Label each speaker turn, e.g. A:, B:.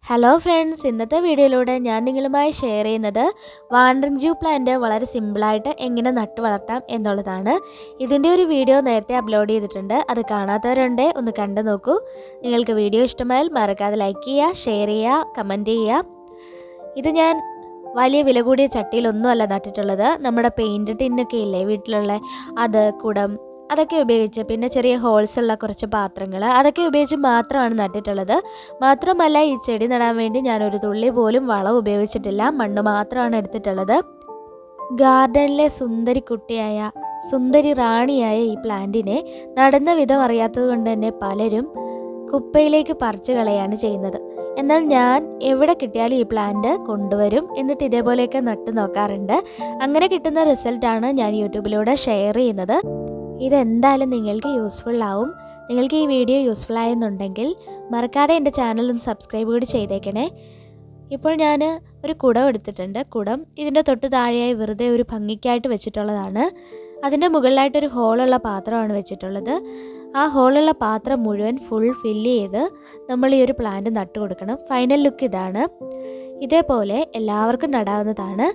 A: Hello friends, ഇന്നത്തെ വീഡിയോയിലൂടെ ഞാൻ നിങ്ങളുമായി ഷെയർ ചെയ്യുന്നത് വാണ്ടറിംഗ് ജൂ പ്ലാന്റ് വളരെ സിമ്പിളായിട്ട് എങ്ങനെ നട്ടു വളർത്താം എന്നുള്ളതാണ്. ഇതിൻ്റെ ഒരു വീഡിയോ നേരത്തെ അപ്ലോഡ് ചെയ്തിട്ടുണ്ട്. അത് കാണാത്തവരുണ്ട്, ഒന്ന് കണ്ടു നോക്കൂ. നിങ്ങൾക്ക് വീഡിയോ ഇഷ്ടമായാൽ മറക്കാതെ ലൈക്ക് ചെയ്യുക, ഷെയർ ചെയ്യുക, കമൻറ്റ് ചെയ്യുക. ഇത് ഞാൻ വലിയ വില കൂടിയ ചട്ടിയിലൊന്നുമല്ല നട്ടിട്ടുള്ളത്. നമ്മുടെ പെയിൻറ്റ് ടിന്നൊക്കെ ഇല്ലേ വീട്ടിലുള്ള, അത് കുടം അതൊക്കെ ഉപയോഗിച്ച്, പിന്നെ ചെറിയ ഹോൾസ് ഉള്ള കുറച്ച് പാത്രങ്ങൾ അതൊക്കെ ഉപയോഗിച്ച് മാത്രമാണ് നട്ടിട്ടുള്ളത്. മാത്രമല്ല, ഈ ചെടി നടാൻ വേണ്ടി ഞാനൊരു തുള്ളി പോലും വളം ഉപയോഗിച്ചിട്ടില്ല, മണ്ണ് മാത്രമാണ് എടുത്തിട്ടുള്ളത്. ഗാർഡനിലെ സുന്ദരി കുട്ടിയായ, സുന്ദരി റാണിയായ ഈ പ്ലാന്റിനെ നടുന്ന വിധം അറിയാത്തത് കൊണ്ട് തന്നെ പലരും കുപ്പയിലേക്ക് പറിച്ചു കളയാണ് ചെയ്യുന്നത്. എന്നാൽ ഞാൻ എവിടെ കിട്ടിയാലും ഈ പ്ലാന്റ് കൊണ്ടുവരും, എന്നിട്ട് ഇതേപോലെയൊക്കെ നട്ട് നോക്കാറുണ്ട്. അങ്ങനെ കിട്ടുന്ന റിസൾട്ടാണ് ഞാൻ യൂട്യൂബിലൂടെ ഷെയർ ചെയ്യുന്നത്. ഇതെന്തായാലും നിങ്ങൾക്ക് യൂസ്ഫുൾ ആവും. നിങ്ങൾക്ക് ഈ വീഡിയോ യൂസ്ഫുൾ ആയെന്നുണ്ടെങ്കിൽ മറക്കാതെ എൻ്റെ ചാനൽ ഒന്ന് സബ്സ്ക്രൈബ് കൂടി ചെയ്തേക്കണേ. ഇപ്പോൾ ഞാൻ ഒരു കുടം എടുത്തിട്ടുണ്ട്. കുടം ഇതിൻ്റെ തൊട്ട് താഴെയായി വെറുതെ ഒരു ഭംഗിക്കായിട്ട് വെച്ചിട്ടുള്ളതാണ്. അതിൻ്റെ മുകളിലായിട്ടൊരു ഹോളുള്ള പാത്രമാണ് വെച്ചിട്ടുള്ളത്. ആ ഹോളുള്ള പാത്രം മുഴുവൻ ഫുൾ ഫില്ല് ചെയ്ത് നമ്മൾ ഈ ഒരു പ്ലാന്റ് നട്ടു കൊടുക്കണം. ഫൈനൽ ലുക്ക് ഇതാണ്. ഇതേപോലെ എല്ലാവർക്കും നടാവുന്നതാണ്.